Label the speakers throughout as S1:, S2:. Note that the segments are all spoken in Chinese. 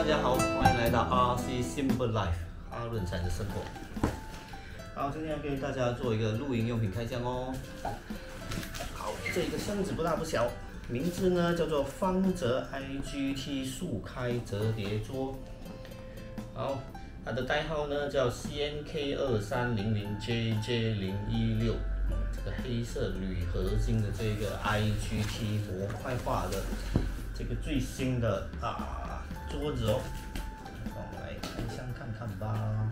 S1: 大家好，欢迎来到 RC Simple Life 阿润才的生活。好，今天给大家做一个露营用品开箱哦。好，这个箱子不大不小，名字呢叫做方泽 IGT 速开折叠桌。好，它的代号呢叫 CNK2300JJ016。这个黑色铝合金的这个 IGT 模块化的这个最新的桌子哦，让我们来开箱看看吧。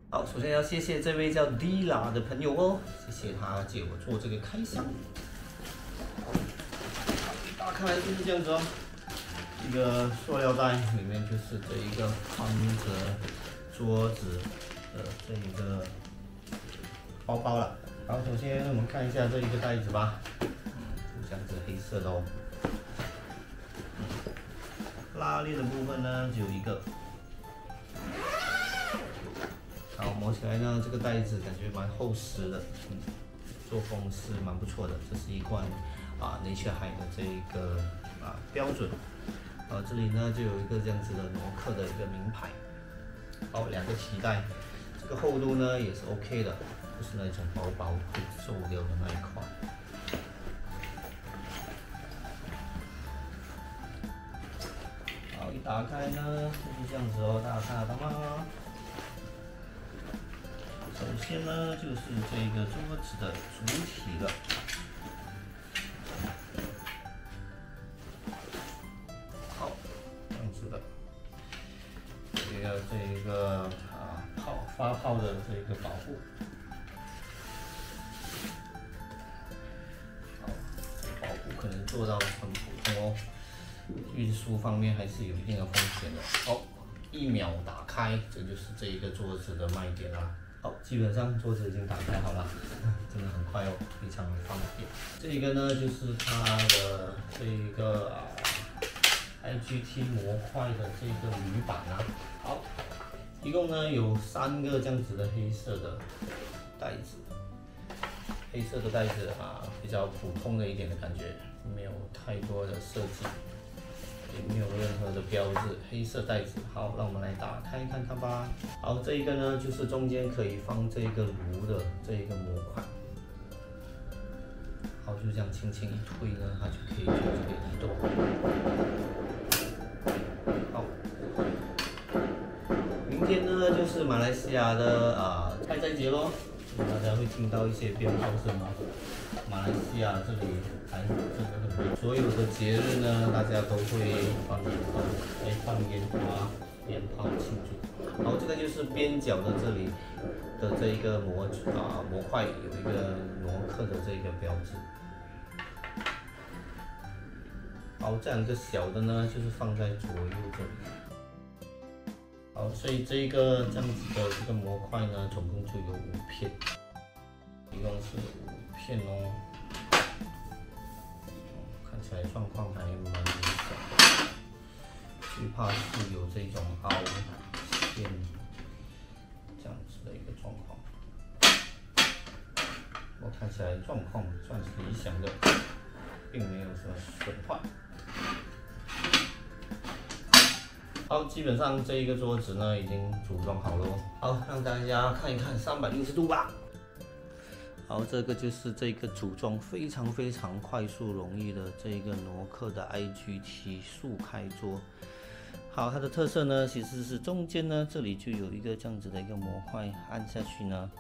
S1: 好，首先要谢谢这位叫 Dila 的朋友哦，谢谢他借我做这个开箱。打开来就是这样子哦，一个塑料袋，里面就是这一个方泽桌子的这一个包包了。好，首先我们看一下这一个袋子吧，就这样子黑色的哦。拉链的部分呢，只有一个。好，摸起来呢，这个袋子感觉蛮厚实的，做工是蛮不错的。这是一罐Nature High 的这一个标准，这里呢就有一个这样子的挪克的一个名牌。好，两个脐带，这个厚度呢也是 OK 的，不是那种薄薄会皱掉的那一块。好，一打开呢就是这样子哦，大家看得到吗？首先呢，就是这个桌子的主体了。好，这样子的，这个发泡的这个保护。好，保护可能做到很普通哦，运输方面还是有一定的风险的。好，1秒打开，这就是这一个桌子的卖点啦。好，基本上桌子已经打开好了，真的很快哦，非常方便。这一个呢，就是它的这一个IGT 模块的这个铝板啊。好，一共呢有3个这样子的黑色的袋子，黑色的袋子比较普通的一点的感觉，没有太多的设计。也没有任何的标志，黑色袋子。好，让我们来打开看看吧。好，这一个呢，就是中间可以放这个炉的这一个模块。好，就这样轻轻一推呢，它就可以做这个移动。好，明天呢就是马来西亚的开斋节咯，大家会听到一些鞭炮声哦。马来西亚这里还真的很多，所有的节日呢，大家都会放烟花、鞭炮庆祝。好，这个就是边角的这里的这一个模块有一个挪克的这个标志。好，这2个小的呢，就是放在左右这里。好，所以这个这样子的这个模块呢，总共就有5片，一共是5片哦。看起来状况还蛮理想，最怕是有这种凹陷这样子的一个状况。我看起来状况算是理想的，并没有什么损坏。好，基本上这一个桌子呢已经组装好了。好，让大家看一看360度吧。好，这个就是这个组装非常快速容易的这个挪克的 IGT 速开桌。好，它的特色呢，其实是中间呢这里就有一个这样子的一个模块，按下去呢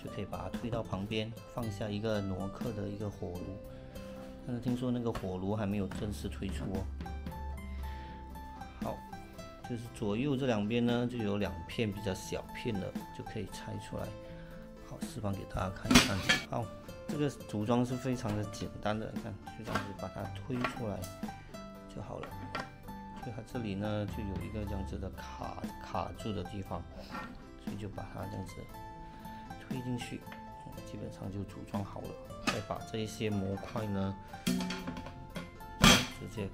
S1: 就可以把它推到旁边，放下一个挪克的一个火炉。但是听说那个火炉还没有正式推出哦。好，就是左右这2边呢就有2片比较小片的，就可以拆出来。好，示范给大家看一看。好，这个组装是非常的简单的，你看就这样子把它推出来就好了。所以它这里呢就有一个这样子的卡住的地方，所以就把它这样子推进去，基本上就组装好了。再把这一些模块呢直接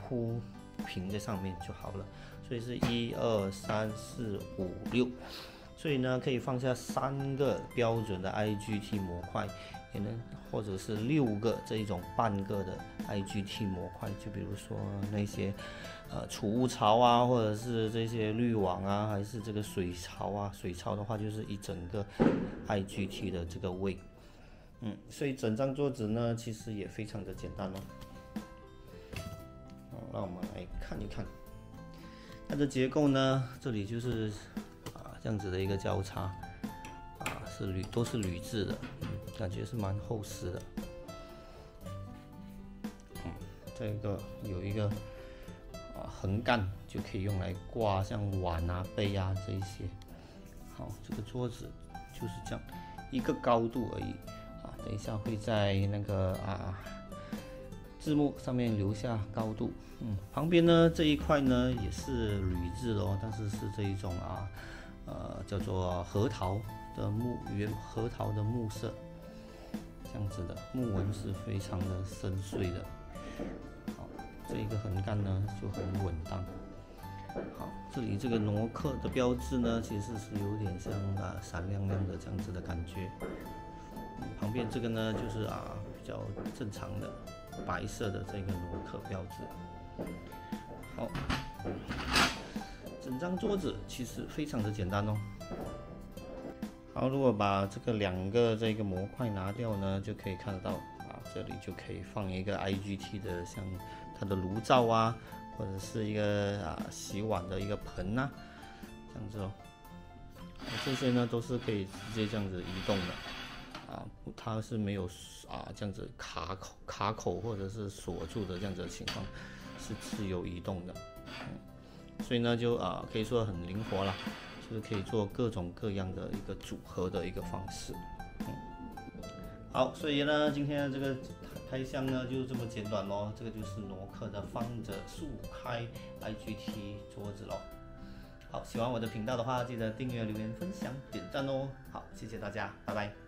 S1: 铺平在上面就好了。所以是1、2、3、4、5、6，所以呢可以放下3个标准的 IGT 模块，也能或者是6个这一种半个的 IGT 模块，就比如说那些储物槽啊，或者是这些滤网啊，还是这个水槽啊。水槽的话就是一整个 IGT 的这个位。所以整张桌子呢其实也非常的简单哦。让我们来看一看它的结构呢，这里就是这样子的一个交叉都是铝制的，感觉是蛮厚实的。这个有一个横杆，就可以用来挂像碗啊、杯啊这一些。好，这个桌子就是这样一个高度而已等一下会在那个字幕上面留下高度。旁边呢这一块呢也是铝制的但是是这一种叫做核桃的木色，这样子的木纹是非常的深邃的。好，这一个横杆呢就很稳当。好，这里这个挪克的标志呢，其实是有点像闪亮亮的这样子的感觉。旁边这个呢就是比较正常的白色的这个挪克标志。好，整张桌子其实非常的简单哦。好，如果把这个2个这个模块拿掉呢，就可以看得到这里就可以放一个 IGT 的，像它的炉灶啊，或者是一个洗碗的一个盆这样子哦。这些呢都是可以直接这样子移动的它是没有这样子卡口或者是锁住的这样子的情况，是自由移动的。所以呢就可以说很灵活啦，就是可以做各种各样的一个组合的一个方式。好，所以呢今天的这个开箱呢就这么简短咯，这个就是挪克的方着速开 IGT 桌子咯。好，喜欢我的频道的话，记得订阅、留言、分享、点赞哦。好，谢谢大家，拜拜。